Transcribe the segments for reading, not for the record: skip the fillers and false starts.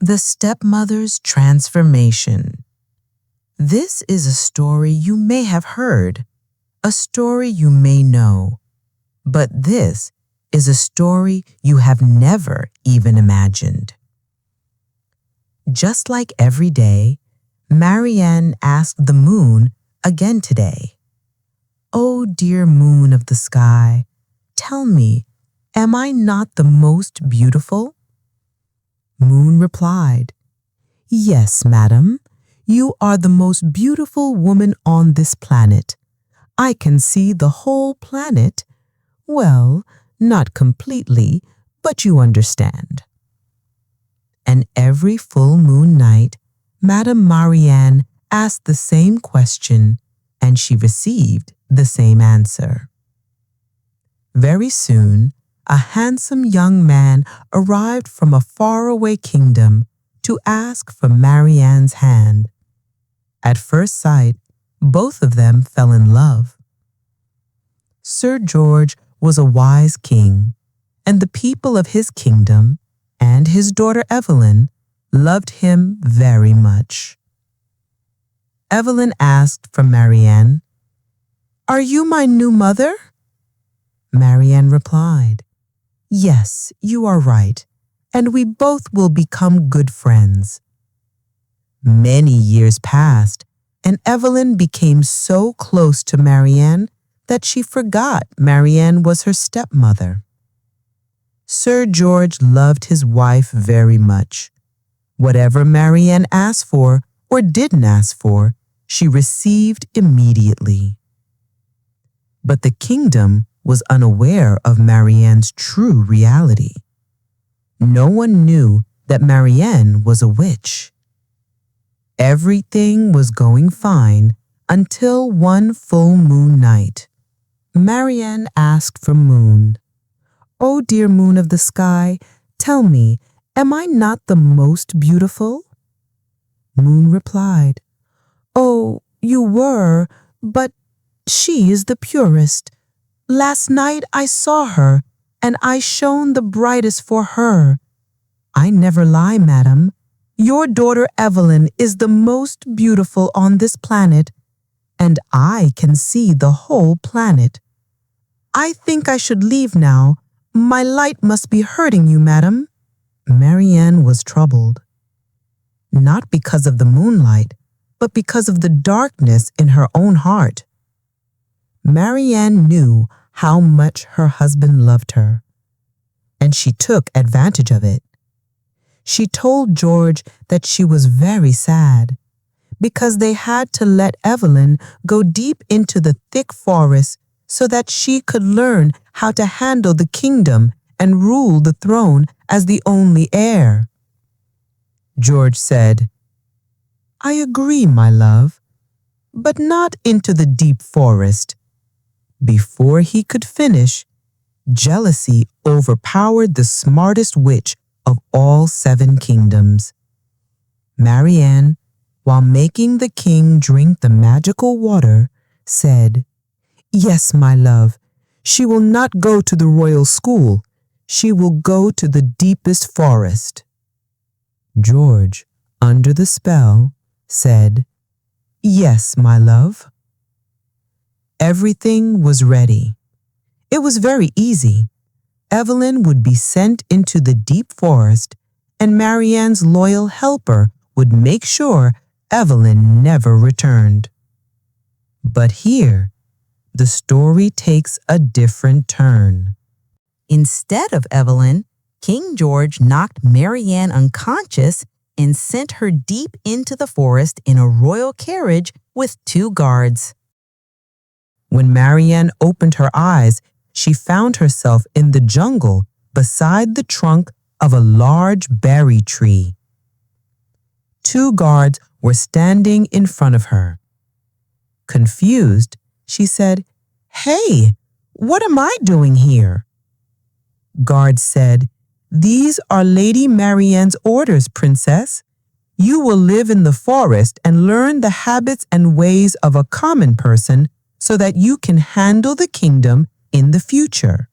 The Stepmother's Transformation. This is a story you may have heard, a story you may know, but this is a story you have never even imagined. Just like every day, Marienne asked the moon again today, "Oh, dear moon of the sky, tell me, am I not the most beautiful?" Moon replied, "Yes, madam, you are the most beautiful woman on this planet. I can see the whole planet. Well, not completely, but you understand." And every full moon night, Madame Marienne asked the same question, and she received the same answer. Very soon, a handsome young man arrived from a faraway kingdom to ask for Marianne's hand. At first sight, both of them fell in love. Sir George was a wise king, and the people of his kingdom and his daughter Evelyn loved him very much. Evelyn asked for Marienne, "Are you my new mother?" Marienne replied, "Yes, you are right, and we both will become good friends." Many years passed, and Evelyn became so close to Marienne that she forgot Marienne was her stepmother. Sir George loved his wife very much. Whatever Marienne asked for or didn't ask for, she received immediately. But the kingdom was unaware of Marianne's true reality. No one knew that Marienne was a witch. Everything was going fine until one full moon night. Marienne asked for Moon. "Oh, dear moon of the sky, tell me, am I not the most beautiful?" Moon replied, "Oh, you were, but she is the purest. Last night I saw her, and I shone the brightest for her. I never lie, madam. Your daughter Evelyn is the most beautiful on this planet, and I can see the whole planet. I think I should leave now. My light must be hurting you, madam." Marienne was troubled, not because of the moonlight, but because of the darkness in her own heart. Marienne knew how much her husband loved her, and she took advantage of it. She told George that she was very sad because they had to let Evelyn go deep into the thick forest so that she could learn how to handle the kingdom and rule the throne as the only heir. George said, "I agree, my love, but not into the deep forest." Before he could finish, jealousy overpowered the smartest witch of all 7 kingdoms. Marienne, while making the king drink the magical water, said, "Yes, my love, she will not go to the royal school. She will go to the deepest forest." George, under the spell, said, "Yes, my love." Everything was ready. It was very easy. Evelyn would be sent into the deep forest, and Marianne's loyal helper would make sure Evelyn never returned. But here, the story takes a different turn. Instead of Evelyn, King George knocked Marienne unconscious and sent her deep into the forest in a royal carriage with 2 guards. When Marienne opened her eyes, she found herself in the jungle beside the trunk of a large berry tree. 2 guards were standing in front of her. Confused, she said, "Hey, what am I doing here?" Guards said, "These are Lady Marianne's orders, princess. You will live in the forest and learn the habits and ways of a common person so that you can handle the kingdom in the future."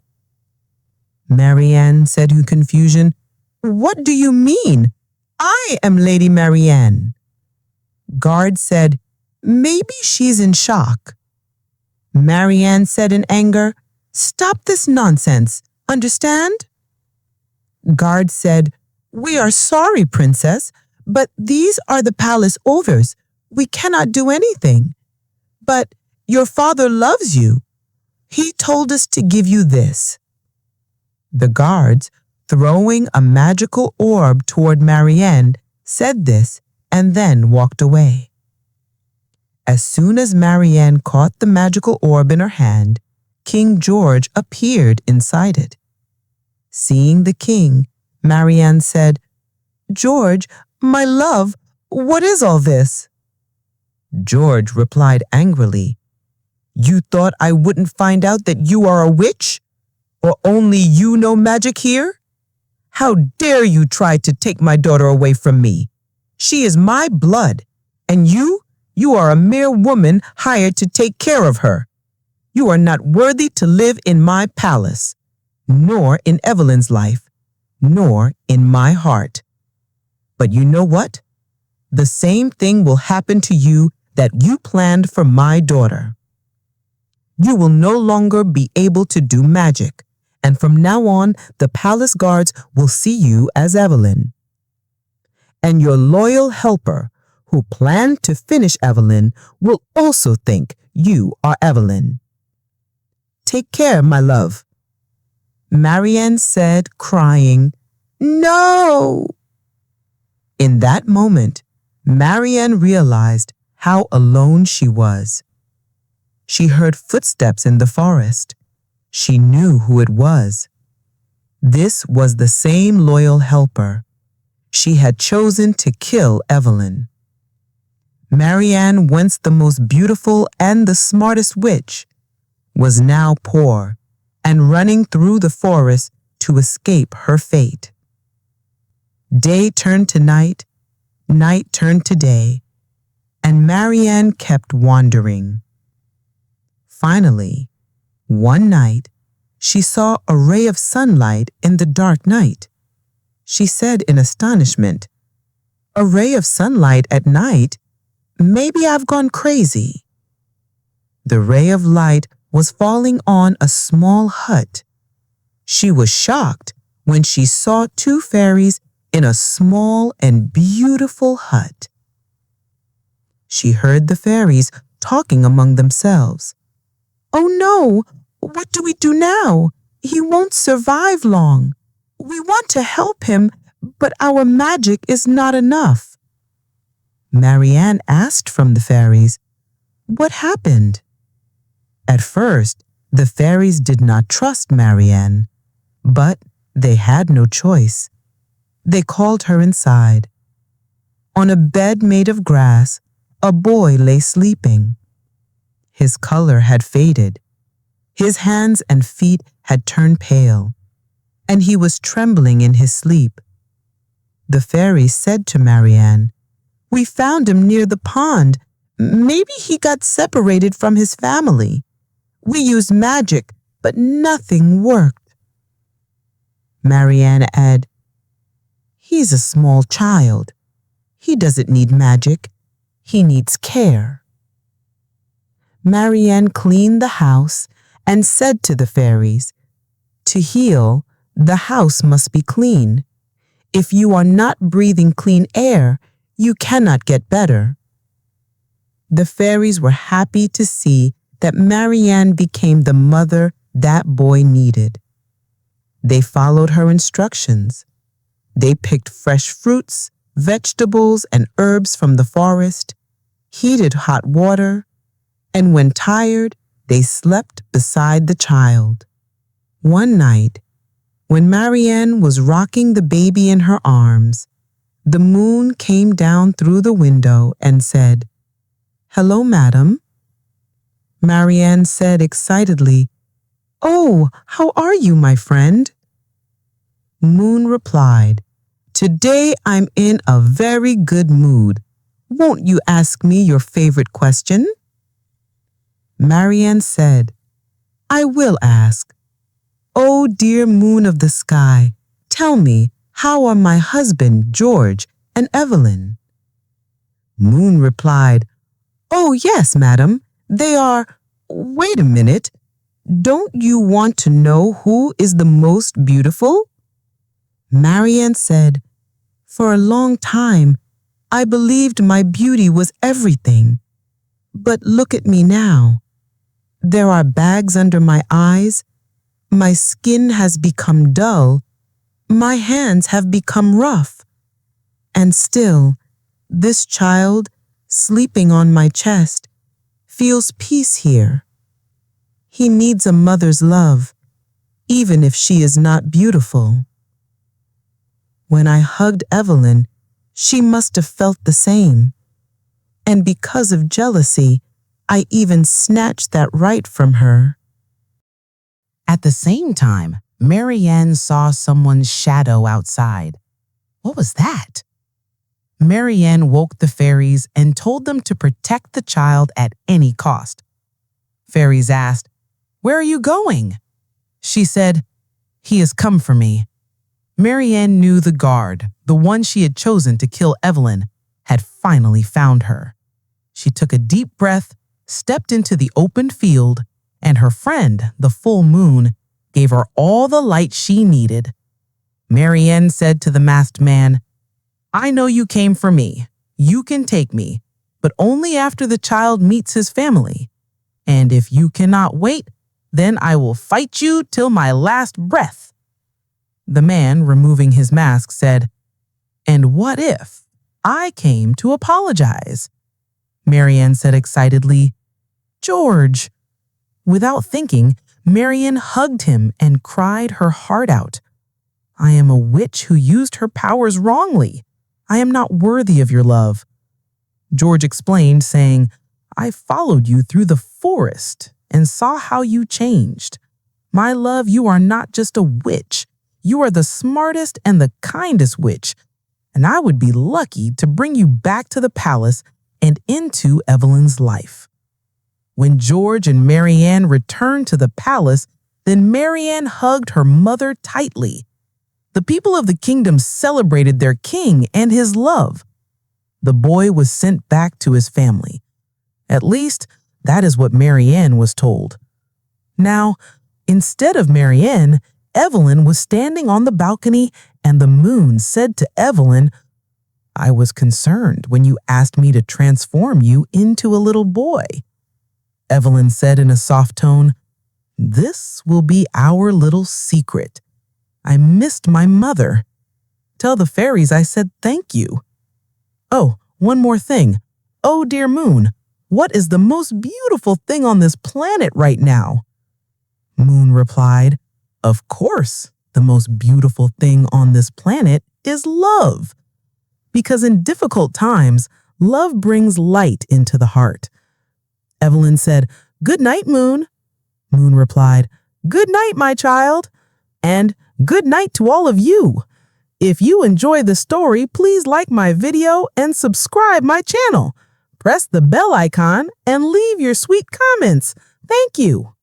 Marienne said in confusion, "What do you mean? I am Lady Marienne. Guard said, maybe she's in shock. Marienne said in anger, stop this nonsense, understand? Guard said, we are sorry, princess, but these are the palace orders. We cannot do anything. But your father loves you. He told us to give you this. The guards, throwing a magical orb toward Marienne, said this and then walked away. As soon as Marienne caught the magical orb in her hand, King George appeared inside it. Seeing the king, Marienne said, George, my love, what is all this? George replied angrily, you thought I wouldn't find out that you are a witch? Or only you know magic here? How dare you try to take my daughter away from me? She is my blood, and you are a mere woman hired to take care of her. You are not worthy to live in my palace, nor in Evelyn's life, nor in my heart. But you know what? The same thing will happen to you that you planned for my daughter. You will no longer be able to do magic, and from now on, the palace guards will see you as Evelyn. And your loyal helper, who planned to finish Evelyn, will also think you are Evelyn. Take care, my love. Marienne said, crying, no! In that moment, Marienne realized how alone she was. She heard footsteps in the forest. She knew who it was. This was the same loyal helper. She had chosen to kill Evelyn. Marienne, once the most beautiful and the smartest witch, was now poor and running through the forest to escape her fate. Day turned to night, night turned to day, and Marienne kept wandering. Finally, one night, she saw a ray of sunlight in the dark night. She said in astonishment, a ray of sunlight at night? Maybe I've gone crazy. The ray of light was falling on a small hut. She was shocked when she saw two fairies in a small and beautiful hut. She heard the fairies talking among themselves. Oh no, what do we do now? He won't survive long. We want to help him, but our magic is not enough. Marienne asked from the fairies, what happened? At first, the fairies did not trust Marienne, but they had no choice. They called her inside. On a bed made of grass, a boy lay sleeping. His color had faded. His hands and feet had turned pale, and he was trembling in his sleep. The fairies said to Marienne, we found him near the pond. Maybe he got separated from his family. We used magic, but nothing worked. Marienne added, he's a small child. He doesn't need magic. He needs care. Marienne cleaned the house and said to the fairies, to heal, the house must be clean. If you are not breathing clean air, you cannot get better. The fairies were happy to see that Marienne became the mother that boy needed. They followed her instructions. They picked fresh fruits, vegetables, and herbs from the forest, heated hot water, and when tired, they slept beside the child. One night, when Marienne was rocking the baby in her arms, the moon came down through the window and said, hello, madam. Marienne said excitedly, oh, how are you, my friend? Moon replied, today I'm in a very good mood. Won't you ask me your favorite question? Marienne said, I will ask. Oh, dear moon of the sky, tell me, how are my husband, George, and Evelyn? Moon replied, "Oh, yes, madam. They are— Wait a minute. Don't you want to know who is the most beautiful?" Marienne said, "For a long time, I believed my beauty was everything. But look at me now. There are bags under my eyes. My skin has become dull. My hands have become rough. And still, this child, sleeping on my chest, feels peace here. He needs a mother's love, even if she is not beautiful." When I hugged Evelyn, she must have felt the same. And because of jealousy, I even snatched that right from her. At the same time, Marienne saw someone's shadow outside. What was that? Marienne woke the fairies and told them to protect the child at any cost. Fairies asked, "Where are you going?" She said, "He has come for me." Marienne knew the guard, the one she had chosen to kill Evelyn, had finally found her. She took a deep breath, stepped into the open field, and her friend, the full moon, gave her all the light she needed. Marienne said to the masked man, "I know you came for me. You can take me, but only after the child meets his family. And if you cannot wait, then I will fight you till my last breath." The man, removing his mask, said, "And what if I came to apologize?" Marienne said excitedly, "George." Without thinking, Marienne hugged him and cried her heart out. "I am a witch who used her powers wrongly. I am not worthy of your love." George explained, saying, "I followed you through the forest and saw how you changed. My love, you are not just a witch. You are the smartest and the kindest witch, and I would be lucky to bring you back to the palace and into Evelyn's life." When George and Marienne returned to the palace, then Marienne hugged her mother tightly. The people of the kingdom celebrated their king and his love. The boy was sent back to his family. At least, that is what Marienne was told. Now, instead of Marienne, Evelyn was standing on the balcony, and the moon said to Evelyn, "I was concerned when you asked me to transform you into a little boy." Evelyn said in a soft tone, "This will be our little secret. I missed my mother. Tell the fairies I said thank you. Oh, one more thing. Oh, dear moon, what is the most beautiful thing on this planet right now?" Moon replied, "Of course, the most beautiful thing on this planet is love. Because in difficult times, love brings light into the heart." Evelyn said, "Good night, Moon." Moon replied, "Good night, my child. And good night to all of you. If you enjoy the story, please like my video and subscribe my channel. Press the bell icon and leave your sweet comments. Thank you.